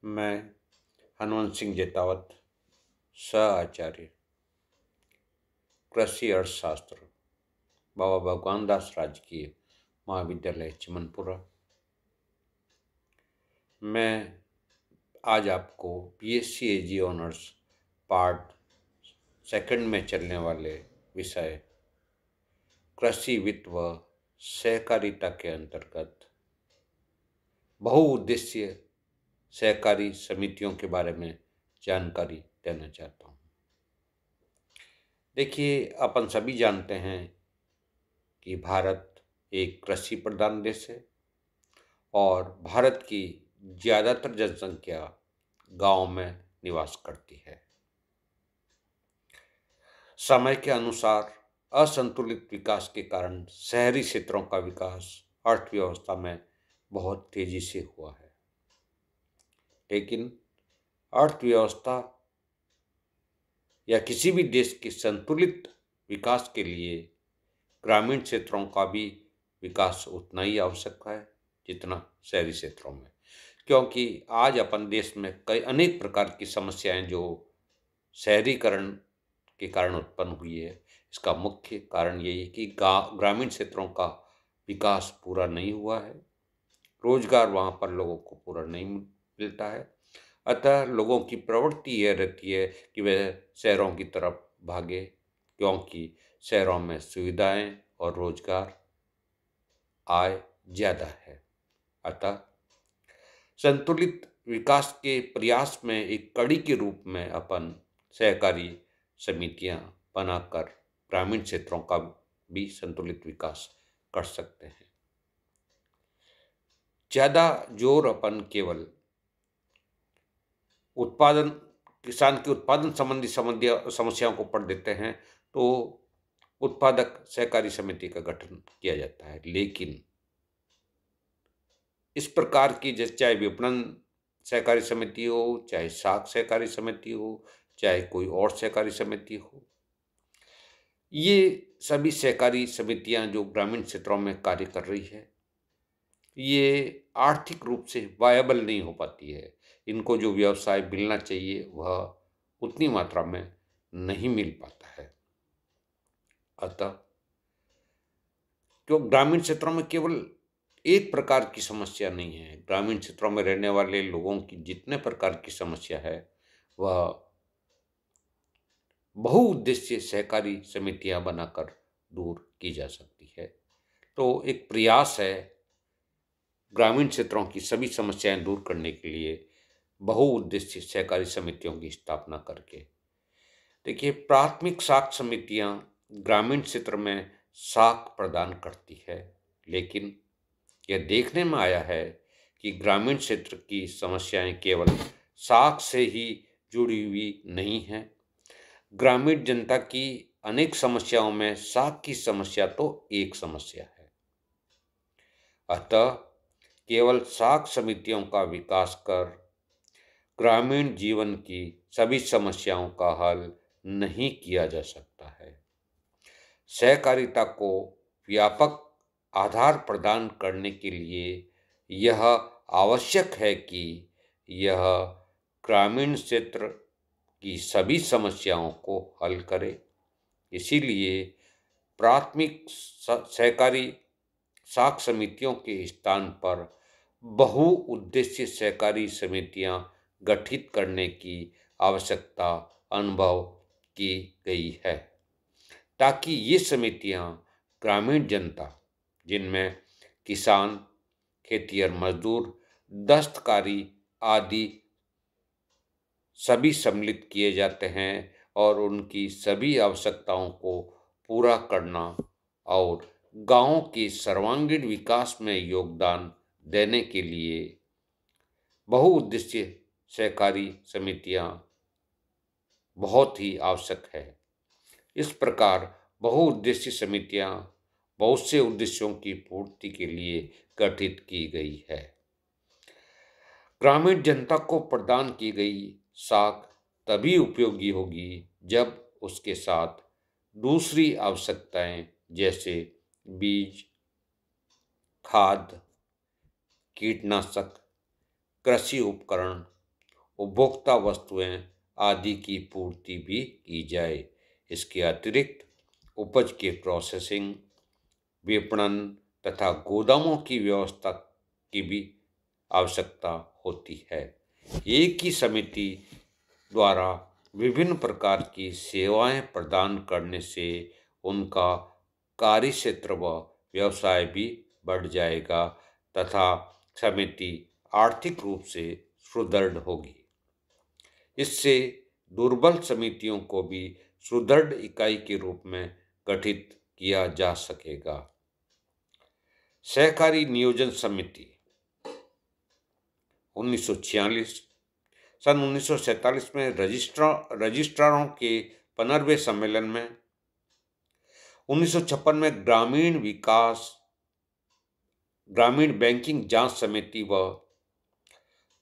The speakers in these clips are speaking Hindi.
मैं हनुमंत सिंह जेतावत, सह आचार्य कृषि अर्थशास्त्र, बाबा भगवान दास राजकीय महाविद्यालय चिमनपुरा। मैं आज आपको बीएससी एजी ऑनर्स पार्ट सेकंड में चलने वाले विषय कृषि वित्त व सहकारिता के अंतर्गत बहुउद्देशीय सहकारी समितियों के बारे में जानकारी देना चाहता हूँ। देखिए, अपन सभी जानते हैं कि भारत एक कृषि प्रधान देश है और भारत की ज़्यादातर जनसंख्या गांव में निवास करती है। समय के अनुसार असंतुलित विकास के कारण शहरी क्षेत्रों का विकास अर्थव्यवस्था में बहुत तेजी से हुआ है, लेकिन अर्थव्यवस्था या किसी भी देश के संतुलित विकास के लिए ग्रामीण क्षेत्रों का भी विकास उतना ही आवश्यक है जितना शहरी क्षेत्रों में, क्योंकि आज अपन देश में कई अनेक प्रकार की समस्याएं जो शहरीकरण के कारण उत्पन्न हुई है, इसका मुख्य कारण यही है कि ग्रामीण क्षेत्रों का विकास पूरा नहीं हुआ है। रोजगार वहाँ पर लोगों को पूरा नहीं मिलता है, अतः लोगों की प्रवृत्ति यह रहती है कि वह शहरों की तरफ भागे, क्योंकि शहरों में सुविधाएं और रोजगार आय ज़्यादा है। अतः संतुलित विकास के प्रयास में एक कड़ी के रूप में अपन सहकारी समितियां बनाकर ग्रामीण क्षेत्रों का भी संतुलित विकास कर सकते हैं। ज़्यादा जोर अपन केवल उत्पादन किसान के उत्पादन संबंधी समस्याओं को पढ़ देते हैं तो उत्पादक सहकारी समिति का गठन किया जाता है, लेकिन इस प्रकार की जैसे चाहे विपणन सहकारी समिति हो, चाहे साख सहकारी समिति हो, चाहे कोई और सहकारी समिति हो, ये सभी सहकारी समितियां जो ग्रामीण क्षेत्रों में कार्य कर रही है, ये आर्थिक रूप से वायबल नहीं हो पाती है। इनको जो व्यवसाय मिलना चाहिए वह उतनी मात्रा में नहीं मिल पाता है। अतः क्यों ग्रामीण क्षेत्रों में केवल एक प्रकार की समस्या नहीं है, ग्रामीण क्षेत्रों में रहने वाले लोगों की जितने प्रकार की समस्या है वह बहुउद्देशीय सहकारी समितियां बनाकर दूर की जा सकती है। तो एक प्रयास है ग्रामीण क्षेत्रों की सभी समस्याएं दूर करने के लिए बहुउद्देशीय सहकारी समितियों की स्थापना करके। देखिए, प्राथमिक साख समितियां ग्रामीण क्षेत्र में साख प्रदान करती है, लेकिन यह देखने में आया है कि ग्रामीण क्षेत्र की समस्याएं केवल साख से ही जुड़ी हुई नहीं हैं। ग्रामीण जनता की अनेक समस्याओं में साख की समस्या तो एक समस्या है। अतः केवल साख समितियों का विकास कर ग्रामीण जीवन की सभी समस्याओं का हल नहीं किया जा सकता है। सहकारिता को व्यापक आधार प्रदान करने के लिए यह आवश्यक है कि यह ग्रामीण क्षेत्र की सभी समस्याओं को हल करे। इसीलिए प्राथमिक सहकारी साख समितियों के स्थान पर बहुउद्देशीय सहकारी समितियां गठित करने की आवश्यकता अनुभव की गई है, ताकि ये समितियां ग्रामीण जनता, जिनमें किसान, खेतिहर मजदूर, दस्तकारी आदि सभी सम्मिलित किए जाते हैं और उनकी सभी आवश्यकताओं को पूरा करना और गांव के सर्वांगीण विकास में योगदान देने के लिए बहुउद्देशीय सहकारी समितियां बहुत ही आवश्यक है। इस प्रकार बहुउद्देशीय समितियां बहुत से उद्देश्यों की पूर्ति के लिए गठित की गई है। ग्रामीण जनता को प्रदान की गई साख तभी उपयोगी होगी जब उसके साथ दूसरी आवश्यकताएं जैसे बीज, खाद, कीटनाशक, कृषि उपकरण उपभोक्ता वस्तुएं आदि की पूर्ति भी की जाए। इसके अतिरिक्त उपज के प्रोसेसिंग, विपणन तथा गोदामों की व्यवस्था की भी आवश्यकता होती है। एक ही समिति द्वारा विभिन्न प्रकार की सेवाएं प्रदान करने से उनका कार्यक्षेत्र व व्यवसाय भी बढ़ जाएगा तथा समिति आर्थिक रूप से सुदृढ़ होगी। इससे दुर्बल समितियों को भी सुदृढ़ इकाई के रूप में गठित किया जा सकेगा। सहकारी नियोजन समिति 1946 सन 1947 में रजिस्ट्रारों के 15वें सम्मेलन में, 1956 में ग्रामीण बैंकिंग जांच समिति व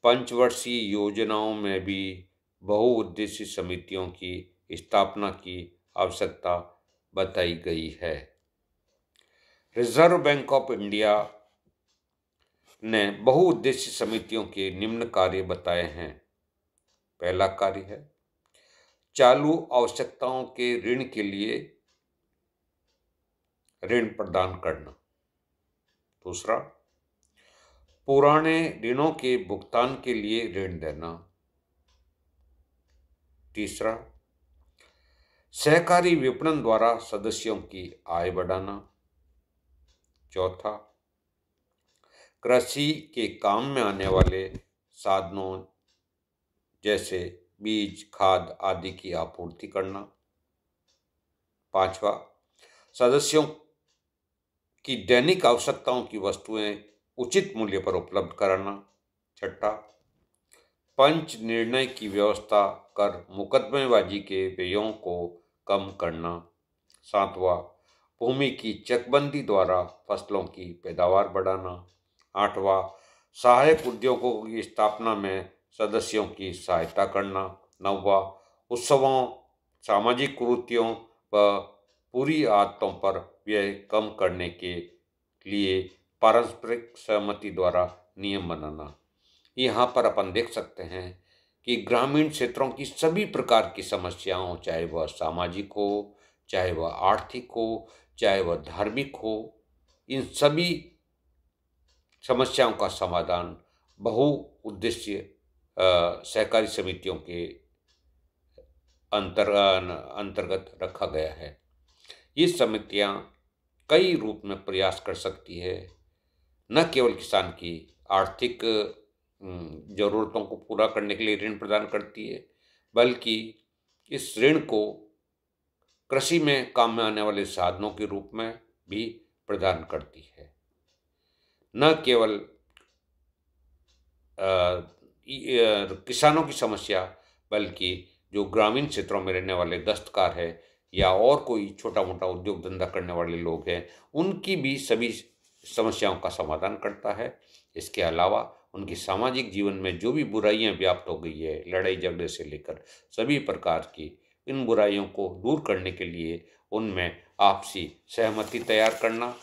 पंचवर्षीय योजनाओं में भी बहुउद्देशीय समितियों की स्थापना की आवश्यकता बताई गई है। रिजर्व बैंक ऑफ इंडिया ने बहुउद्देशीय समितियों के निम्न कार्य बताए हैं। पहला कार्य है चालू आवश्यकताओं के ऋण के लिए ऋण प्रदान करना। दूसरा, पुराने ऋणों के भुगतान के लिए ऋण देना। तीसरा, सहकारी विपणन द्वारा सदस्यों की आय बढ़ाना। चौथा, कृषि के काम में आने वाले साधनों जैसे बीज, खाद आदि की आपूर्ति करना। पांचवा, सदस्यों की दैनिक आवश्यकताओं की वस्तुएं उचित मूल्य पर उपलब्ध कराना। छठा, पंच निर्णय की व्यवस्था कर मुकदमेबाजी के व्ययों को कम करना। सातवां, भूमि की चकबंदी द्वारा फसलों की पैदावार बढ़ाना। आठवां, सहायक उद्योगों की स्थापना में सदस्यों की सहायता करना। नौवां, उत्सवों, सामाजिक कुरीतियों व बुरी आदतों पर व्यय कम करने के लिए पारस्परिक सहमति द्वारा नियम बनाना। यहाँ पर अपन देख सकते हैं कि ग्रामीण क्षेत्रों की सभी प्रकार की समस्याओं, चाहे वह सामाजिक हो, चाहे वह आर्थिक हो, चाहे वह धार्मिक हो, इन सभी समस्याओं का समाधान बहुउद्देशीय सहकारी समितियों के अंतर्गत रखा गया है। ये समितियां कई रूप में प्रयास कर सकती है, न केवल किसान की आर्थिक जरूरतों को पूरा करने के लिए ऋण प्रदान करती है, बल्कि इस ऋण को कृषि में काम में आने वाले साधनों के रूप में भी प्रदान करती है। न केवल किसानों की समस्या, बल्कि जो ग्रामीण क्षेत्रों में रहने वाले दस्तकार है या और कोई छोटा मोटा उद्योग धंधा करने वाले लोग हैं, उनकी भी सभी समस्याओं का समाधान करता है। इसके अलावा उनके सामाजिक जीवन में जो भी बुराइयां व्याप्त हो गई है, लड़ाई झगड़े से लेकर सभी प्रकार की इन बुराइयों को दूर करने के लिए उनमें आपसी सहमति तैयार करना।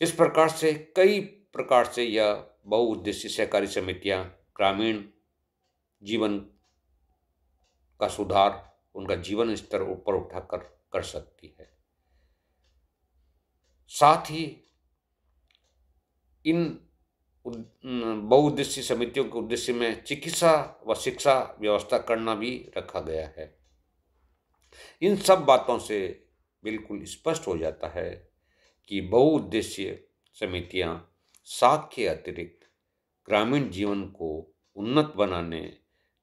इस प्रकार से कई प्रकार से यह बहुउद्देशीय सहकारी समितियां ग्रामीण जीवन का सुधार, उनका जीवन स्तर ऊपर उठाकर कर सकती है। साथ ही इन बहुउद्देशीय समितियों के उद्देश्य में चिकित्सा व शिक्षा व्यवस्था करना भी रखा गया है। इन सब बातों से बिल्कुल स्पष्ट हो जाता है कि बहुउद्देशीय समितियां साख के अतिरिक्त ग्रामीण जीवन को उन्नत बनाने,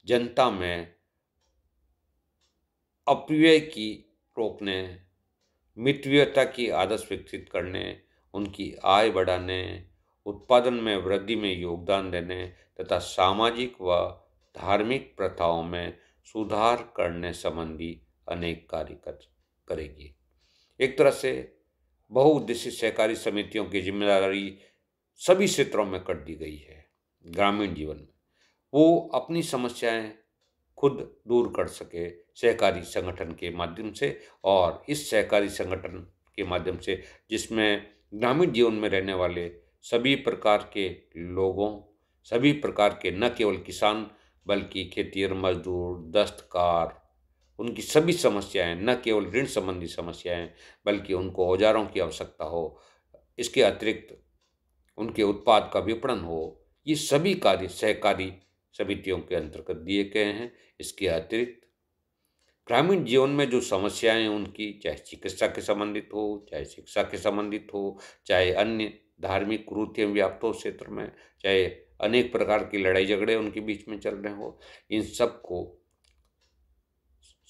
जनता में अपव्यय की रोकने, मितव्ययता की आदत विकसित करने, उनकी आय बढ़ाने, उत्पादन में वृद्धि में योगदान देने तथा सामाजिक व धार्मिक प्रथाओं में सुधार करने संबंधी अनेक कार्य करेगी। एक तरह से बहुउद्देशीय सहकारी समितियों की जिम्मेदारी सभी क्षेत्रों में कर दी गई है। ग्रामीण जीवन में वो अपनी समस्याएं खुद दूर कर सके सहकारी संगठन के माध्यम से, और इस सहकारी संगठन के माध्यम से जिसमें ग्रामीण जीवन में रहने वाले सभी प्रकार के लोगों सभी प्रकार के न केवल किसान बल्कि खेतिहर मजदूर, दस्तकार, उनकी सभी समस्याएं, न केवल ऋण संबंधी समस्याएं बल्कि उनको औजारों की आवश्यकता हो, इसके अतिरिक्त उनके उत्पाद का विपणन हो, ये सभी कार्य सहकारी समितियों के अंतर्गत दिए गए हैं। इसके अतिरिक्त ग्रामीण जीवन में जो समस्याएं हैं उनकी, चाहे चिकित्सा के संबंधित हो, चाहे शिक्षा के संबंधित हो, चाहे अन्य धार्मिक कुरीतियां व्याप्त हो क्षेत्र में, चाहे अनेक प्रकार की लड़ाई झगड़े उनके बीच में चल रहे हो, इन सब को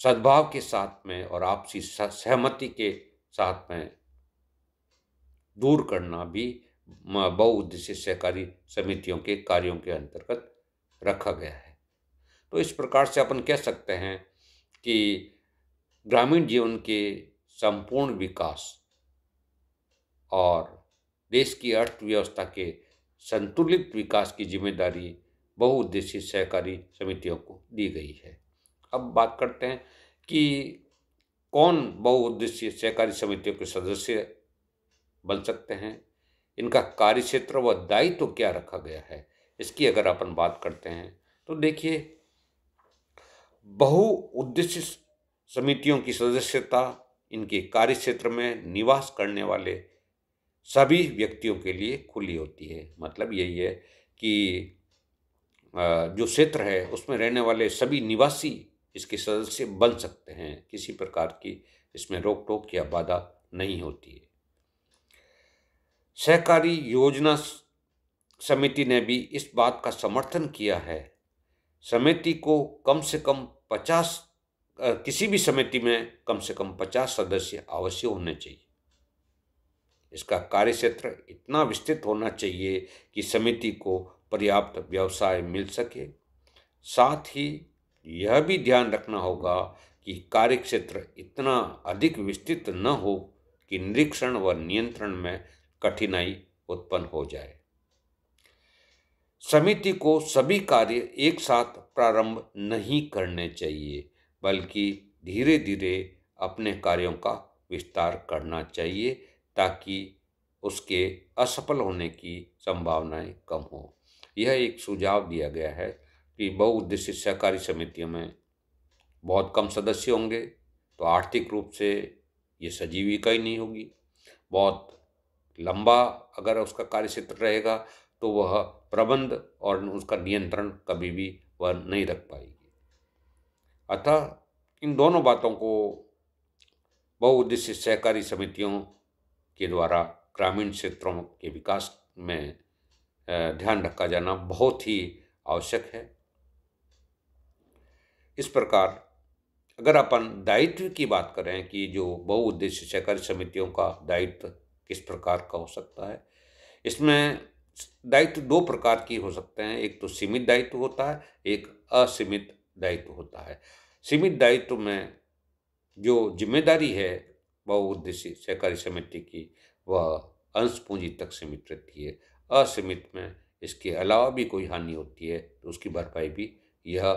सद्भाव के साथ में और आपसी सहमति के साथ में दूर करना भी बहुउद्देशीय सहकारी समितियों के कार्यों के अंतर्गत रखा गया है। तो इस प्रकार से अपन कह सकते हैं कि ग्रामीण जीवन के संपूर्ण विकास और देश की अर्थव्यवस्था के संतुलित विकास की जिम्मेदारी बहुउद्देशीय सहकारी समितियों को दी गई है। अब बात करते हैं कि कौन बहुउद्देशीय सहकारी समितियों के सदस्य बन सकते हैं, इनका कार्यक्षेत्र व दायित्व क्या रखा गया है, इसकी अगर अपन बात करते हैं तो देखिए, बहुउद्देशीय समितियों की सदस्यता इनके कार्यक्षेत्र में निवास करने वाले सभी व्यक्तियों के लिए खुली होती है। मतलब यही है कि जो क्षेत्र है उसमें रहने वाले सभी निवासी इसके सदस्य बन सकते हैं, किसी प्रकार की इसमें रोक टोक या बाधा नहीं होती है। सहकारी योजना समिति ने भी इस बात का समर्थन किया है, समिति को कम से कम 50 किसी भी समिति में कम से कम 50 सदस्य अवश्य होने चाहिए। इसका कार्यक्षेत्र इतना विस्तृत होना चाहिए कि समिति को पर्याप्त व्यवसाय मिल सके। साथ ही यह भी ध्यान रखना होगा कि कार्यक्षेत्र इतना अधिक विस्तृत न हो कि निरीक्षण व नियंत्रण में कठिनाई उत्पन्न हो जाए। समिति को सभी कार्य एक साथ प्रारंभ नहीं करने चाहिए, बल्कि धीरे धीरे अपने कार्यों का विस्तार करना चाहिए ताकि उसके असफल होने की संभावनाएं कम हो। यह एक सुझाव दिया गया है कि बहुउद्देशीय सहकारी समितियों में बहुत कम सदस्य होंगे तो आर्थिक रूप से ये सजीविका ही नहीं होगी। बहुत लंबा अगर उसका कार्यक्षेत्र रहेगा तो वह प्रबंध और उसका नियंत्रण कभी भी वह नहीं रख पाएगी। अतः इन दोनों बातों को बहुउद्देशीय सहकारी समितियों के द्वारा ग्रामीण क्षेत्रों के विकास में ध्यान रखा जाना बहुत ही आवश्यक है। इस प्रकार अगर अपन दायित्व की बात करें कि जो बहुउद्देशीय सहकारी समितियों का दायित्व किस प्रकार का हो सकता है, इसमें दायित्व दो प्रकार की हो सकते हैं। एक तो सीमित दायित्व होता है, एक असीमित दायित्व होता है। सीमित दायित्व में जो जिम्मेदारी है बहुउद्देशीय सहकारी समिति की वह अंश पूंजी तक सीमित रहती है। असीमित में इसके अलावा भी कोई हानि होती है तो उसकी भरपाई भी यह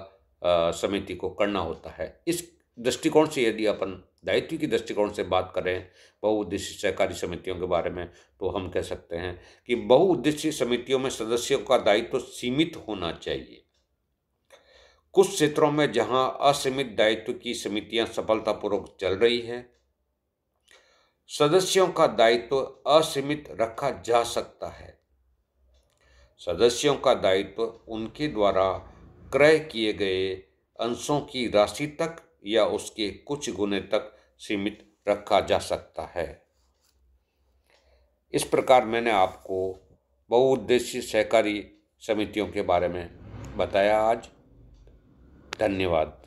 समिति को करना होता है। इस दृष्टिकोण से यदि अपन दायित्व की दृष्टिकोण से बात करें बहुउद्देशीय सहकारी समितियों के बारे में तो हम कह सकते हैं कि बहुउद्देशीय समितियों में सदस्यों का दायित्व सीमित होना चाहिए। कुछ क्षेत्रों में जहां असीमित दायित्व की समितियां सफलतापूर्वक चल रही है, सदस्यों का दायित्व असीमित रखा जा सकता है। सदस्यों का दायित्व उनके द्वारा क्रय किए गए अंशों की राशि तक या उसके कुछ गुने तक सीमित रखा जा सकता है। इस प्रकार मैंने आपको बहुउद्देशीय सहकारी समितियों के बारे में बताया आज। धन्यवाद।